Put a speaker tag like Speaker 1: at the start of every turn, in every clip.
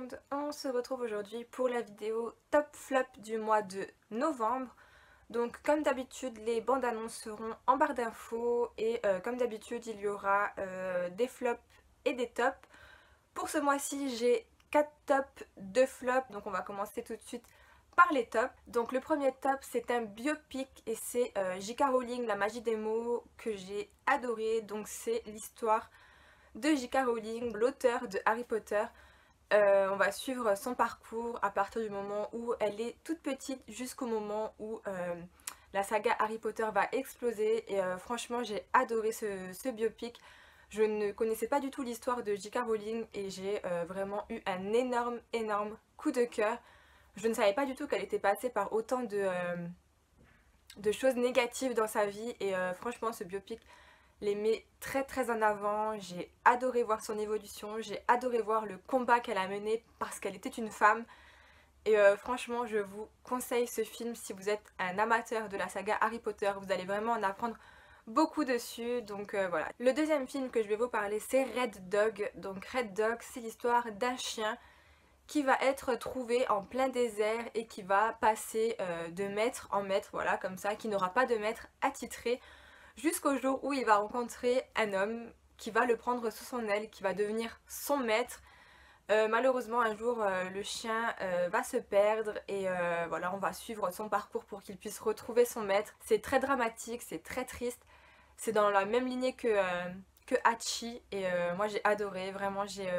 Speaker 1: monde, on se retrouve aujourd'hui pour la vidéo top flop du mois de novembre. Donc comme d'habitude les bandes annonces seront en barre d'infos et comme d'habitude il y aura des flops et des tops. Pour ce mois-ci j'ai 4 tops, 2 flops, donc on va commencer tout de suite par les tops. Donc le premier top c'est un biopic et c'est J.K. Rowling, la magie des mots, que j'ai adoré. Donc c'est l'histoire de J.K. Rowling, l'auteur de Harry Potter. On va suivre son parcours à partir du moment où elle est toute petite jusqu'au moment où la saga Harry Potter va exploser. Et franchement j'ai adoré ce biopic. Je ne connaissais pas du tout l'histoire de J.K. Rowling et j'ai vraiment eu un énorme coup de cœur. Je ne savais pas du tout qu'elle était passée par autant de choses négatives dans sa vie et franchement ce biopic les met très en avant. J'ai adoré voir son évolution, j'ai adoré voir le combat qu'elle a mené parce qu'elle était une femme. Et franchement je vous conseille ce film si vous êtes un amateur de la saga Harry Potter, vous allez vraiment en apprendre beaucoup dessus. Donc voilà. Le deuxième film que je vais vous parler c'est Red Dog. Donc Red Dog c'est l'histoire d'un chien qui va être trouvé en plein désert et qui va passer de maître en maître, voilà comme ça, qui n'aura pas de maître attitré jusqu'au jour où il va rencontrer un homme qui va le prendre sous son aile, qui va devenir son maître. Malheureusement un jour le chien va se perdre et voilà, on va suivre son parcours pour qu'il puisse retrouver son maître. C'est très dramatique, c'est très triste, c'est dans la même lignée que Hachi et moi j'ai adoré, vraiment j'ai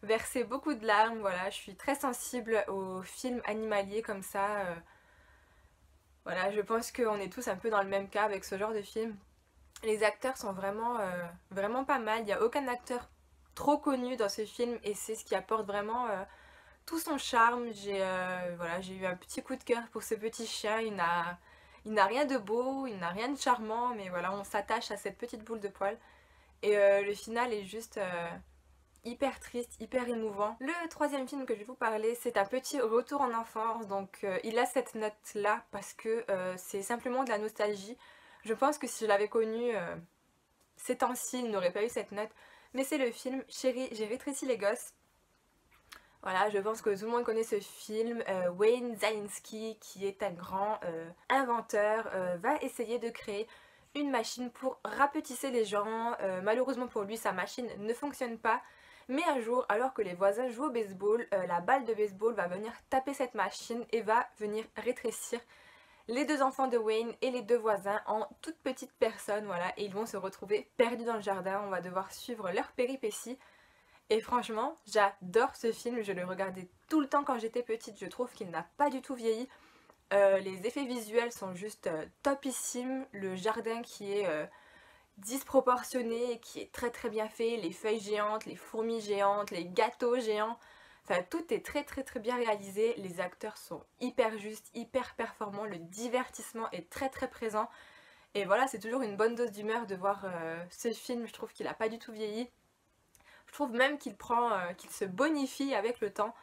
Speaker 1: versé beaucoup de larmes. Voilà, je suis très sensible aux films animaliers comme ça. Voilà, je pense qu'on est tous un peu dans le même cas avec ce genre de film. Les acteurs sont vraiment pas mal, il n'y a aucun acteur trop connu dans ce film et c'est ce qui apporte vraiment tout son charme. Voilà, j'ai eu un petit coup de cœur pour ce petit chien, il n'a rien de beau, il n'a rien de charmant, mais voilà, on s'attache à cette petite boule de poil. Et le final est juste hyper triste, hyper émouvant. Le troisième film que je vais vous parler, c'est un petit retour en enfance. Donc il a cette note là parce que c'est simplement de la nostalgie. Je pense que si je l'avais connu ces temps-ci, il n'aurait pas eu cette note. Mais c'est le film Chérie, j'ai rétréci les gosses. Voilà, je pense que tout le monde connaît ce film. Wayne Szalinski, qui est un grand inventeur, va essayer de créer une machine pour rapetisser les gens. Malheureusement pour lui, sa machine ne fonctionne pas. Mais un jour, alors que les voisins jouent au baseball, la balle de baseball va venir taper cette machine et va venir rétrécir les deux enfants de Wayne et les deux voisins en toutes petites personnes, voilà, et ils vont se retrouver perdus dans le jardin. On va devoir suivre leurs péripéties. Et franchement, j'adore ce film, je le regardais tout le temps quand j'étais petite, je trouve qu'il n'a pas du tout vieilli. Les effets visuels sont juste topissimes, le jardin qui est disproportionné, qui est très bien fait, les feuilles géantes, les fourmis géantes, les gâteaux géants, enfin tout est très bien réalisé, les acteurs sont hyper justes, hyper performants, le divertissement est très présent. Et voilà, c'est toujours une bonne dose d'humeur de voir ce film, je trouve qu'il n'a pas du tout vieilli. Je trouve même qu'il se bonifie avec le temps.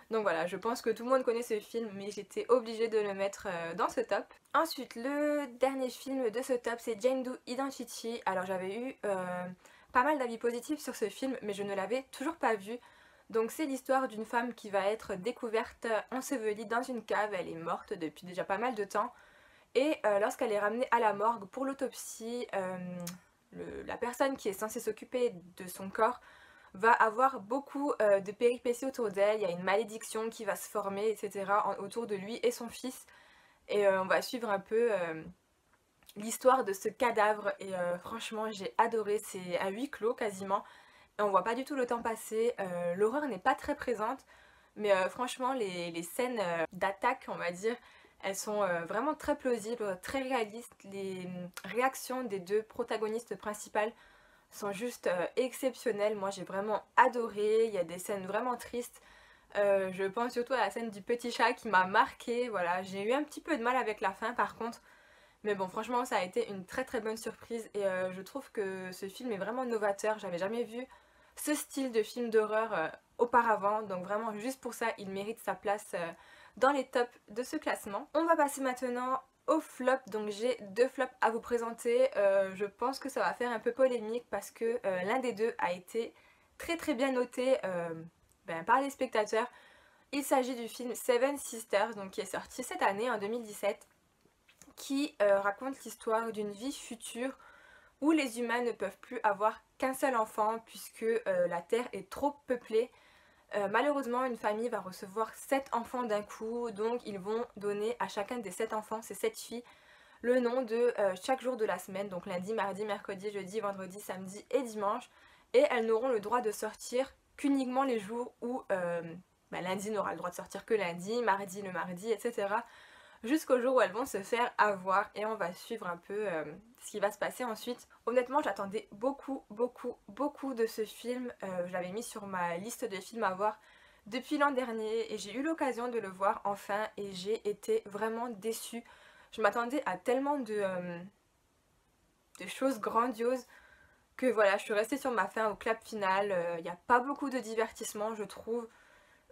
Speaker 1: Donc voilà, je pense que tout le monde connaît ce film, mais j'étais obligée de le mettre dans ce top. Ensuite, le dernier film de ce top, c'est Jane Doe Identity. Alors j'avais eu pas mal d'avis positifs sur ce film, mais je ne l'avais toujours pas vu. Donc c'est l'histoire d'une femme qui va être découverte ensevelie dans une cave. Elle est morte depuis déjà pas mal de temps. Et lorsqu'elle est ramenée à la morgue pour l'autopsie, la personne qui est censée s'occuper de son corps va avoir beaucoup de péripéties autour d'elle. Il y a une malédiction qui va se former, etc. autour de lui et son fils. Et on va suivre un peu l'histoire de ce cadavre. Et franchement, j'ai adoré. C'est à huis clos quasiment. Et on voit pas du tout le temps passer. L'horreur n'est pas très présente. Mais franchement, les scènes d'attaque, on va dire, elles sont vraiment très plausibles, très réalistes. Les réactions des deux protagonistes principales sont juste exceptionnelles. Moi j'ai vraiment adoré, il y a des scènes vraiment tristes. Je pense surtout à la scène du petit chat qui m'a marquée. Voilà, j'ai eu un petit peu de mal avec la fin par contre. Mais bon, franchement ça a été une très bonne surprise et je trouve que ce film est vraiment novateur. J'avais jamais vu ce style de film d'horreur auparavant. Donc vraiment juste pour ça il mérite sa place dans les tops de ce classement. On va passer maintenant au flop, donc j'ai deux flops à vous présenter. Je pense que ça va faire un peu polémique parce que l'un des deux a été très bien noté par les spectateurs. Il s'agit du film Seven Sisters, donc qui est sorti cette année en 2017, qui raconte l'histoire d'une vie future où les humains ne peuvent plus avoir qu'un seul enfant puisque la Terre est trop peuplée. Malheureusement, une famille va recevoir 7 enfants d'un coup, donc ils vont donner à chacun des 7 enfants, ces 7 filles, le nom de chaque jour de la semaine, donc lundi, mardi, mercredi, jeudi, vendredi, samedi et dimanche, et elles n'auront le droit de sortir qu'uniquement les jours où lundi n'aura le droit de sortir que lundi, mardi le mardi, etc. Jusqu'au jour où elles vont se faire avoir et on va suivre un peu ce qui va se passer ensuite. Honnêtement, j'attendais beaucoup de ce film. Je l'avais mis sur ma liste de films à voir depuis l'an dernier et j'ai eu l'occasion de le voir enfin et j'ai été vraiment déçue. Je m'attendais à tellement de choses grandioses que voilà, je suis restée sur ma faim au clap final. Il n'y a pas beaucoup de divertissement, je trouve.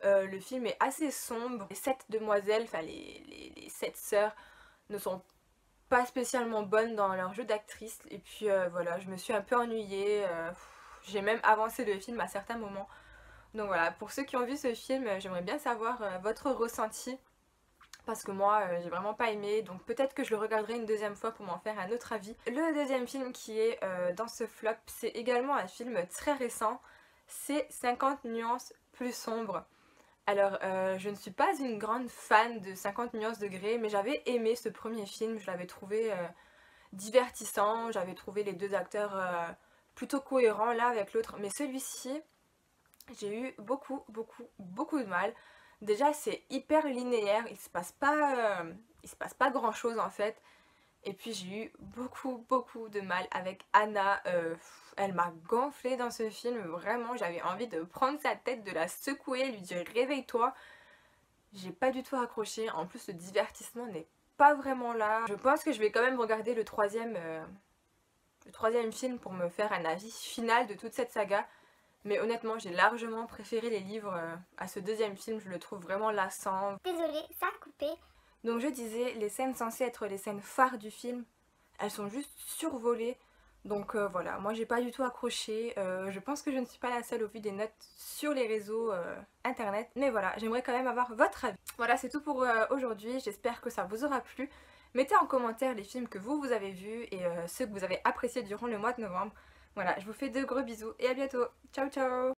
Speaker 1: Le film est assez sombre. Les 7 demoiselles, enfin les 7 sœurs ne sont pas spécialement bonnes dans leur jeu d'actrice. Et puis voilà, je me suis un peu ennuyée. J'ai même avancé le film à certains moments. Donc voilà, pour ceux qui ont vu ce film, j'aimerais bien savoir votre ressenti. Parce que moi, j'ai vraiment pas aimé. Donc peut-être que je le regarderai une deuxième fois pour m'en faire un autre avis. Le deuxième film qui est dans ce flop, c'est également un film très récent. C'est 50 nuances plus sombres. Alors, je ne suis pas une grande fan de 50 nuances de Grey, mais j'avais aimé ce premier film, je l'avais trouvé divertissant, j'avais trouvé les deux acteurs plutôt cohérents l'un avec l'autre, mais celui-ci, j'ai eu beaucoup de mal. Déjà, c'est hyper linéaire, il se passe pas grand-chose en fait. Et puis j'ai eu beaucoup de mal avec Anna. Elle m'a gonflée dans ce film, vraiment j'avais envie de prendre sa tête, de la secouer, lui dire réveille-toi. J'ai pas du tout accroché, en plus le divertissement n'est pas vraiment là. Je pense que je vais quand même regarder le troisième film pour me faire un avis final de toute cette saga. Mais honnêtement j'ai largement préféré les livres à ce deuxième film, je le trouve vraiment lassant.
Speaker 2: Désolée, ça a coupé.
Speaker 1: Donc je disais, les scènes censées être les scènes phares du film, elles sont juste survolées. Donc voilà, moi j'ai pas du tout accroché. Je pense que je ne suis pas la seule au vu des notes sur les réseaux internet. Mais voilà, j'aimerais quand même avoir votre avis. Voilà, c'est tout pour aujourd'hui. J'espère que ça vous aura plu. Mettez en commentaire les films que vous avez vus et ceux que vous avez appréciés durant le mois de novembre. Voilà, je vous fais de gros bisous et à bientôt. Ciao ciao.